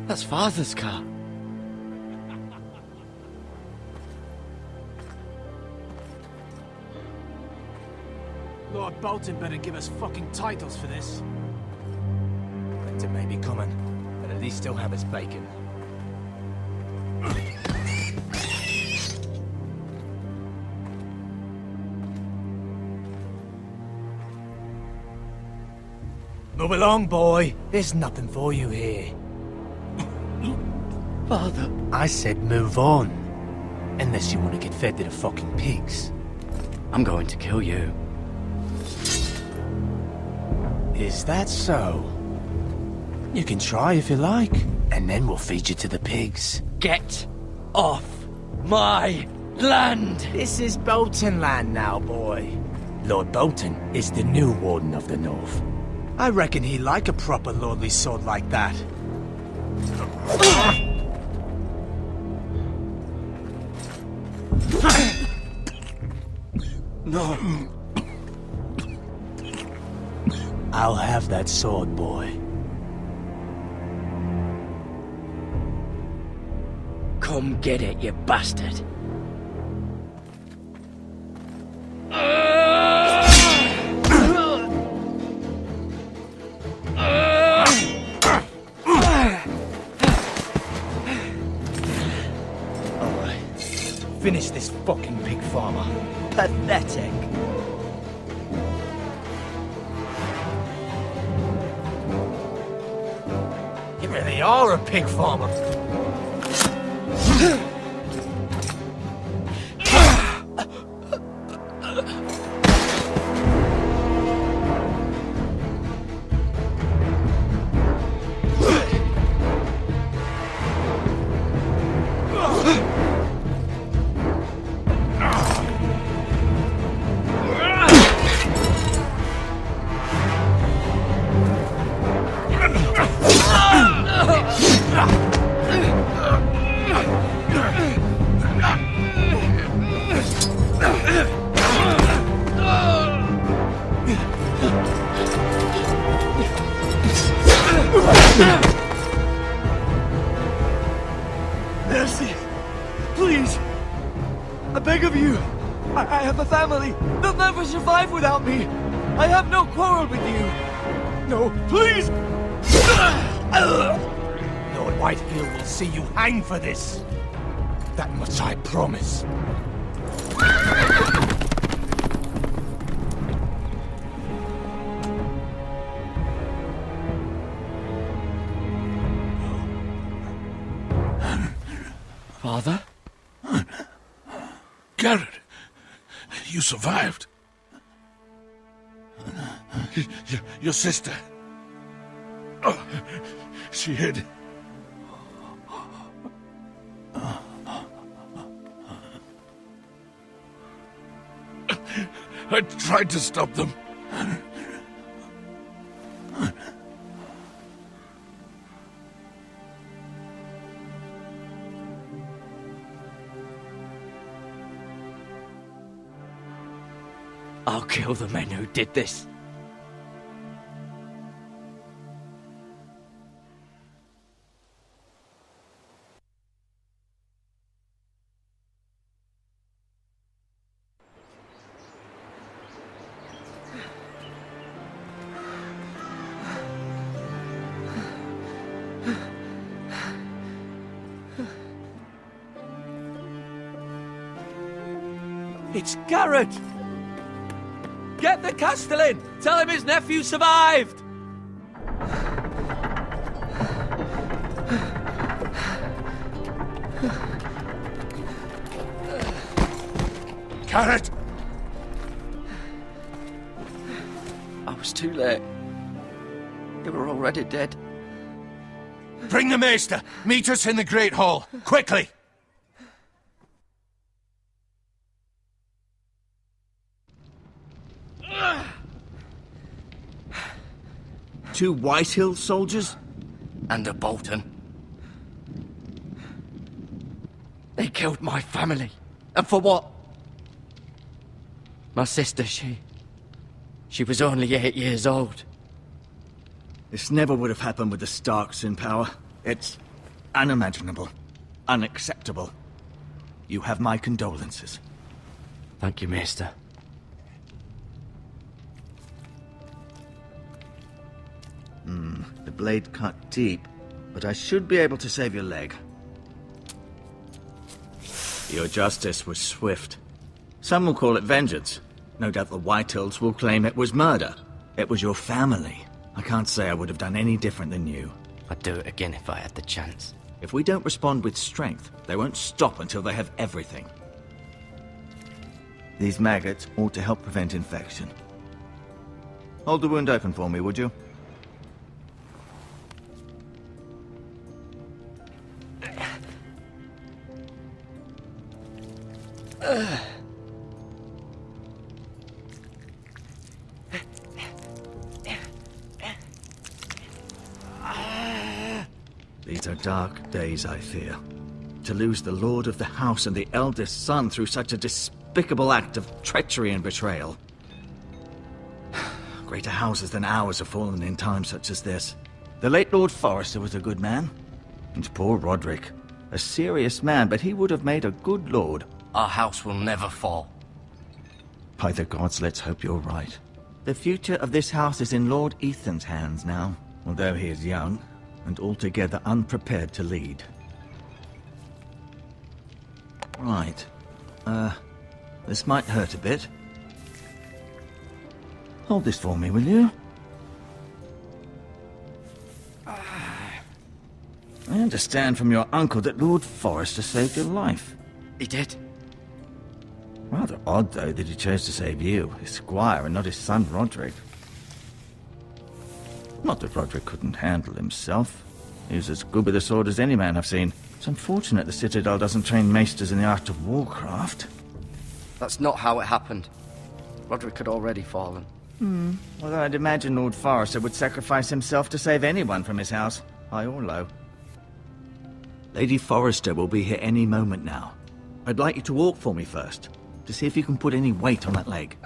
That's Father's car. Lord Bolton better give us fucking titles for this. Winter may be coming, but at least he'll have his bacon. Move along, boy. There's nothing for you here. Father. I said move on. Unless you want to get fed to the fucking pigs. I'm going to kill you. Is that so? You can try if you like, and then we'll feed you to the pigs. Get off my land! This is Bolton land now, boy. Lord Bolton is the new Warden of the North. I reckon he'd like a proper lordly sword like that. No. I'll have that sword, boy. Come get it, you bastard. Finish this fucking pig farmer. Pathetic. You really are a pig farmer. Mercy! Please! I beg of you! I have a family! They'll never survive without me! I have no quarrel with you! No, please! Lord Whitehill will see you hang for this. That much I promise. Father? Garrett, you survived. Your sister. Oh, she hid. I tried to stop them. I'll kill the men who did this. It's Garrett! Get the Castellan! Tell him his nephew survived! Garrett! I was too late. They were already dead. Bring the maester! Meet us in the Great Hall! Quickly! Two Whitehill soldiers? And a Bolton. They killed my family. And for what? My sister, she was only 8 years old. This never would have happened with the Starks in power. It's unimaginable. Unacceptable. You have my condolences. Thank you, Maester. The blade cut deep, but I should be able to save your leg. Your justice was swift. Some will call it vengeance. No doubt the Whitehills will claim it was murder. It was your family. I can't say I would have done any different than you. I'd do it again if I had the chance. If we don't respond with strength, they won't stop until they have everything. These maggots ought to help prevent infection. Hold the wound open for me, would you? These are dark days, I fear. To lose the lord of the house and the eldest son through such a despicable act of treachery and betrayal. Greater houses than ours have fallen in times such as this. The late Lord Forrester was a good man. And poor Roderick. A serious man, but he would have made a good lord. Our house will never fall. By the gods, let's hope you're right. The future of this house is in Lord Ethan's hands now, although he is young and altogether unprepared to lead. Right. This might hurt a bit. Hold this for me, will you? I understand from your uncle that Lord Forrester saved your life. He did. Rather odd, though, that he chose to save you, his squire, and not his son Roderick. Not that Roderick couldn't handle himself. He was as good with a sword as any man I've seen. It's unfortunate the Citadel doesn't train maesters in the art of warcraft. That's not how it happened. Roderick had already fallen. Although I'd imagine Lord Forrester would sacrifice himself to save anyone from his house, high or low. Lady Forrester will be here any moment now. I'd like you to walk for me first, to see if you can put any weight on that leg.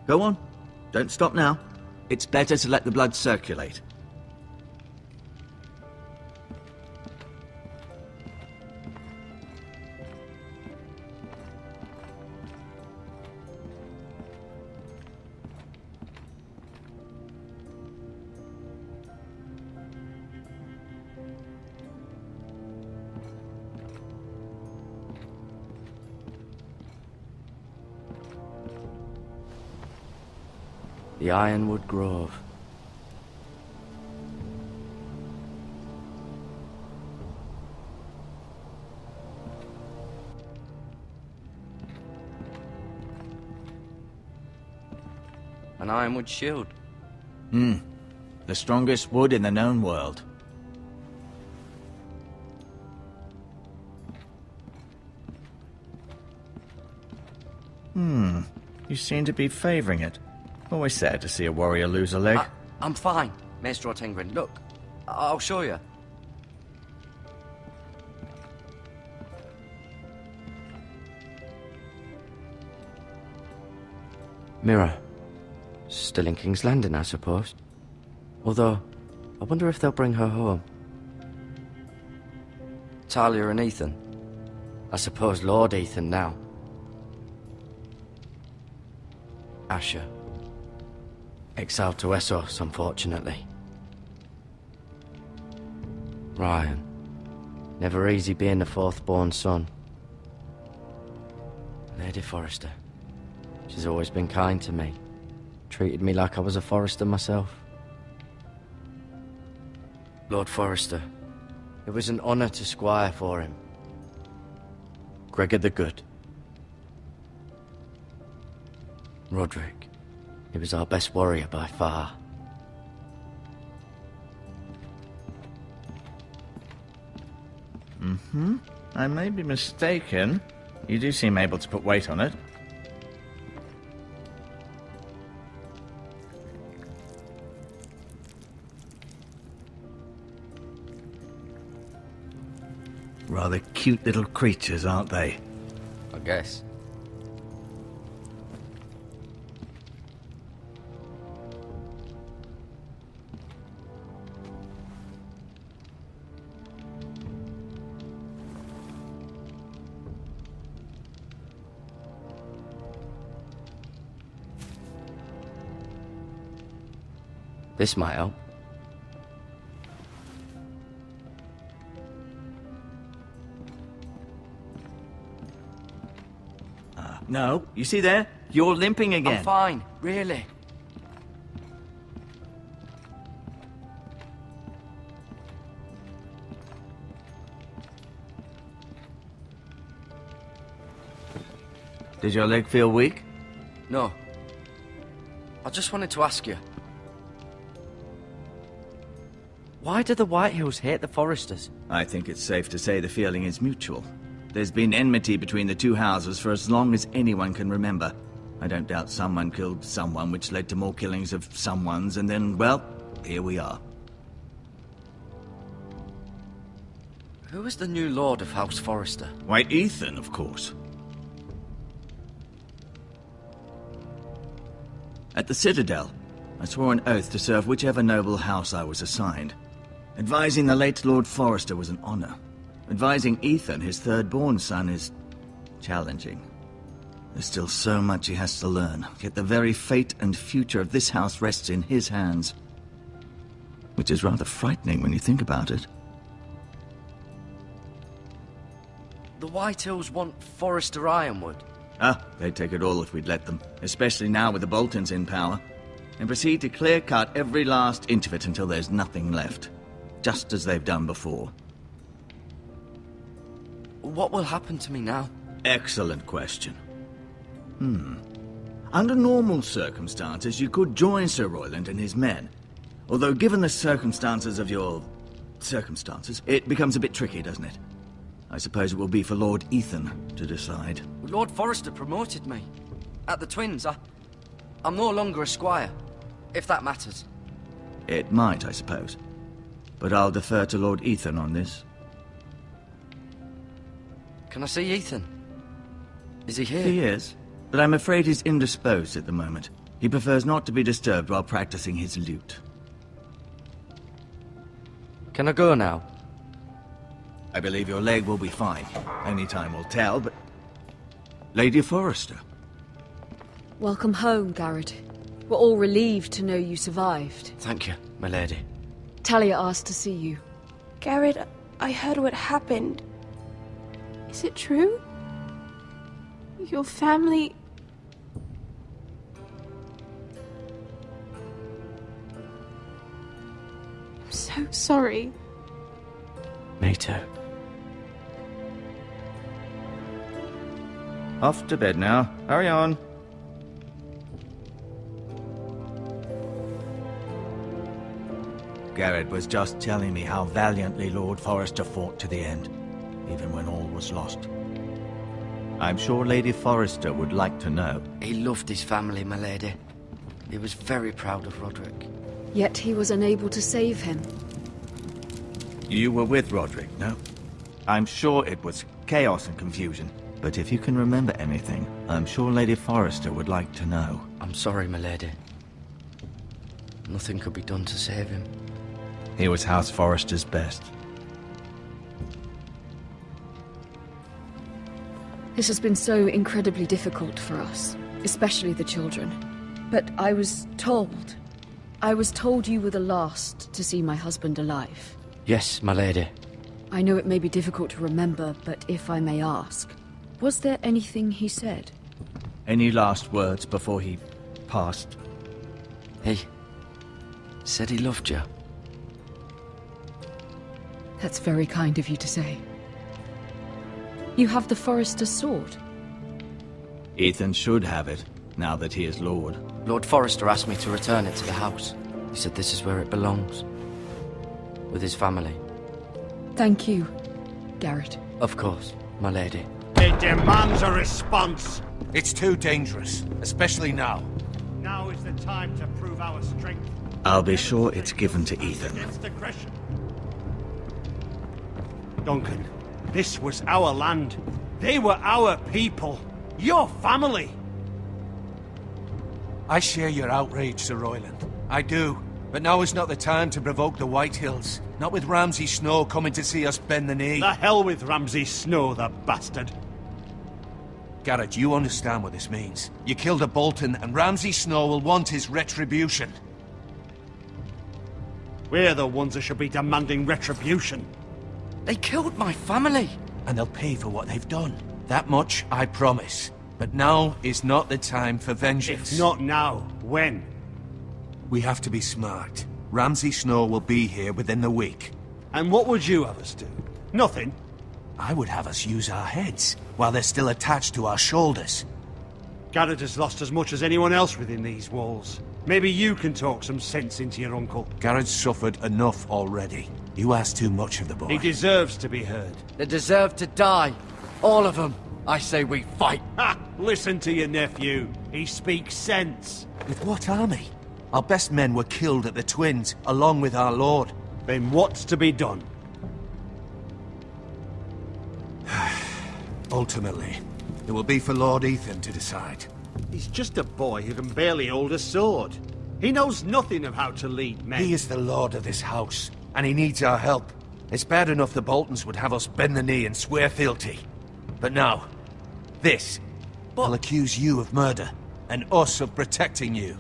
Go on. Don't stop now. It's better to let the blood circulate. The Ironwood Grove. An ironwood shield. The strongest wood in the known world. You seem to be favoring it. Always sad to see a warrior lose a leg. I'm fine, Maester Ortengrin. Look, I'll show you. Mira. Still in King's Landing, I suppose. Although, I wonder if they'll bring her home. Talia and Ethan. I suppose Lord Ethan now. Asher. Exiled to Essos, unfortunately. Ryan. Never easy being the fourth-born son. Lady Forrester. She's always been kind to me. Treated me like I was a Forrester myself. Lord Forrester. It was an honor to squire for him. Gregor the Good. Roderick. He was our best warrior by far. I may be mistaken. You do seem able to put weight on it. Rather cute little creatures, aren't they? I guess. This might help. No, you see there? You're limping again. I'm fine, really. Did your leg feel weak? No. I just wanted to ask you. Why do the Whitehills hate the Forresters? I think it's safe to say the feeling is mutual. There's been enmity between the two houses for as long as anyone can remember. I don't doubt someone killed someone, which led to more killings of someones, and then, well, here we are. Who is the new Lord of House Forrester? Why, Ethan, of course. At the Citadel, I swore an oath to serve whichever noble house I was assigned. Advising the late Lord Forrester was an honor. Advising Ethan, his third-born son, is challenging. There's still so much he has to learn, yet the very fate and future of this house rests in his hands. Which is rather frightening when you think about it. The Whitehills want Forrester Ironwood. They'd take it all if we'd let them, especially now with the Boltons in power, and proceed to clear-cut every last inch of it until there's nothing left, just as they've done before. What will happen to me now? Excellent question. Under normal circumstances, you could join Sir Royland and his men. Although given the circumstances of your circumstances, it becomes a bit tricky, doesn't it? I suppose it will be for Lord Ethan to decide. Lord Forrester promoted me. At the Twins, I'm no longer a squire, if that matters. It might, I suppose. But I'll defer to Lord Ethan on this. Can I see Ethan? Is he here? He is, but I'm afraid he's indisposed at the moment. He prefers not to be disturbed while practicing his lute. Can I go now? I believe your leg will be fine. Only time will tell, but... Lady Forrester. Welcome home, Garrett. We're all relieved to know you survived. Thank you, my lady. Talia asked to see you. Garrett, I heard what happened. Is it true? Your family... I'm so sorry. Me too. Off to bed now. Hurry on. Garrett was just telling me how valiantly Lord Forrester fought to the end, even when all was lost. I'm sure Lady Forrester would like to know. He loved his family, my lady. He was very proud of Roderick. Yet he was unable to save him. You were with Roderick, no? I'm sure it was chaos and confusion. But if you can remember anything, I'm sure Lady Forrester would like to know. I'm sorry, my lady. Nothing could be done to save him. He was House Forrester's best. This has been so incredibly difficult for us, especially the children. But I was told you were the last to see my husband alive. Yes, my lady. I know it may be difficult to remember, but if I may ask, was there anything he said? Any last words before he passed? He said he loved you. That's very kind of you to say. You have the Forrester's sword. Ethan should have it, now that he is Lord. Lord Forrester asked me to return it to the house. He said this is where it belongs. With his family. Thank you, Garrett. Of course, my lady. It demands a response. It's too dangerous, especially now. Now is the time to prove our strength. I'll be sure it's given to Ethan. Against aggression. Duncan, this was our land. They were our people. Your family. I share your outrage, Sir Royland. I do. But now is not the time to provoke the Whitehills. Not with Ramsay Snow coming to see us bend the knee. The hell with Ramsay Snow, the bastard. Garrett, you understand what this means. You killed a Bolton, and Ramsay Snow will want his retribution. We're the ones that should be demanding retribution. They killed my family. And they'll pay for what they've done. That much I promise. But now is not the time for vengeance. If not now, when? We have to be smart. Ramsay Snow will be here within the week. And what would you have us do? Nothing. I would have us use our heads, while they're still attached to our shoulders. Garrett has lost as much as anyone else within these walls. Maybe you can talk some sense into your uncle. Garrett's suffered enough already. You ask too much of the boy. He deserves to be heard. They deserve to die. All of them. I say we fight. Ha! Listen to your nephew. He speaks sense. With what army? Our best men were killed at the Twins, along with our lord. Then what's to be done? Ultimately, it will be for Lord Ethan to decide. He's just a boy who can barely hold a sword. He knows nothing of how to lead men. He is the lord of this house, and he needs our help. It's bad enough the Boltons would have us bend the knee and swear fealty. But now, this. I'll accuse you of murder, and us of protecting you.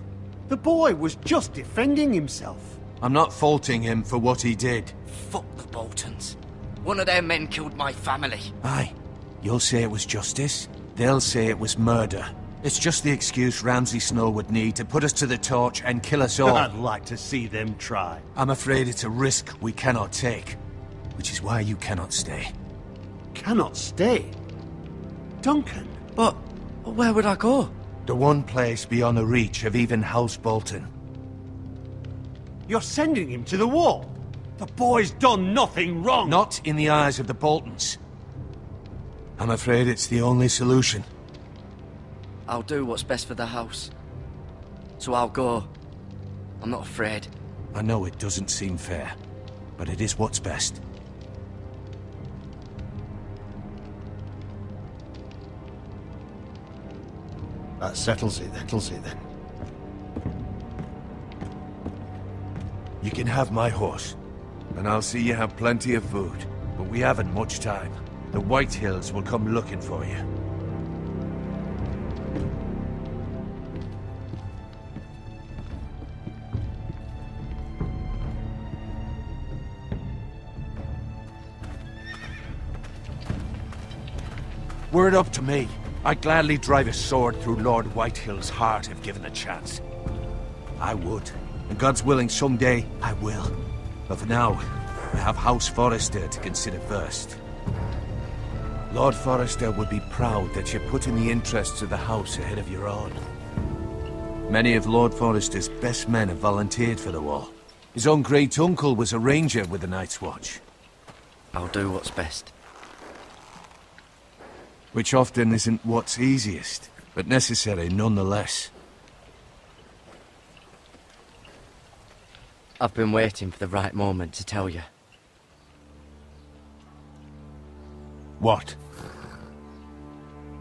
The boy was just defending himself. I'm not faulting him for what he did. Fuck the Boltons. One of their men killed my family. Aye. You'll say it was justice. They'll say it was murder. It's just the excuse Ramsay Snow would need to put us to the torch and kill us all. I'd like to see them try. I'm afraid it's a risk we cannot take. Which is why you cannot stay. Cannot stay? Duncan? But where would I go? The one place beyond the reach of even House Bolton. You're sending him to the wall? The boy's done nothing wrong! Not in the eyes of the Boltons. I'm afraid it's the only solution. I'll do what's best for the house. So I'll go. I'm not afraid. I know it doesn't seem fair, but it is what's best. That settles it then. You can have my horse, and I'll see you have plenty of food. But we haven't much time. The White Hills will come looking for you. Were it up to me, I'd gladly drive a sword through Lord Whitehill's heart if given the chance. I would. And God's willing, someday I will. But for now, I have House Forrester to consider first. Lord Forrester would be proud that you're putting the interests of the house ahead of your own. Many of Lord Forrester's best men have volunteered for the war. His own great-uncle was a ranger with the Night's Watch. I'll do what's best. Which often isn't what's easiest, but necessary nonetheless. I've been waiting for the right moment to tell you. What?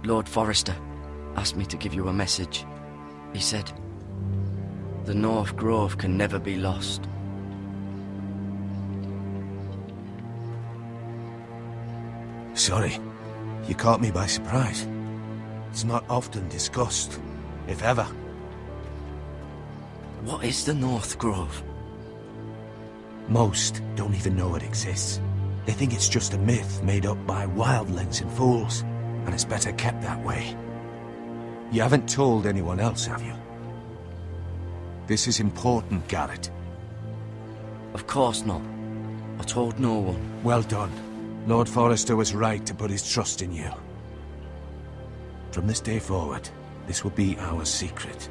Lord Forrester asked me to give you a message. He said, the North Grove can never be lost. Sorry. You caught me by surprise. It's not often discussed, if ever. What is the North Grove? Most don't even know it exists. They think it's just a myth made up by wildlings and fools, and it's better kept that way. You haven't told anyone else, have you? This is important, Garrett. Of course not. I told no one. Well done. Lord Forrester was right to put his trust in you. From this day forward, this will be our secret.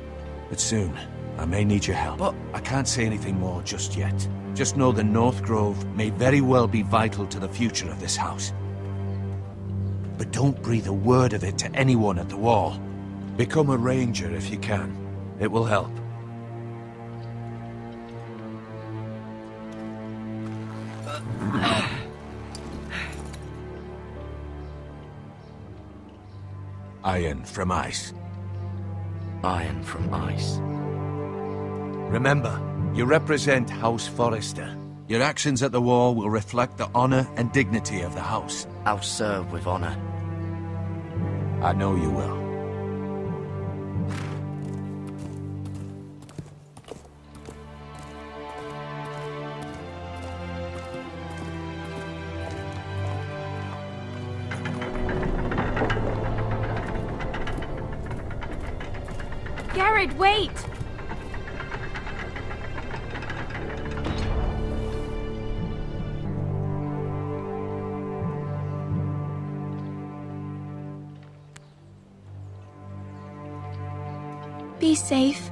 But soon, I may need your help. But I can't say anything more just yet. Just know the North Grove may very well be vital to the future of this house. But don't breathe a word of it to anyone at the wall. Become a ranger if you can. It will help. Iron from ice. Iron from ice. Remember, you represent House Forrester. Your actions at the war will reflect the honor and dignity of the house. I'll serve with honor. I know you will. Garrett, wait! Be safe.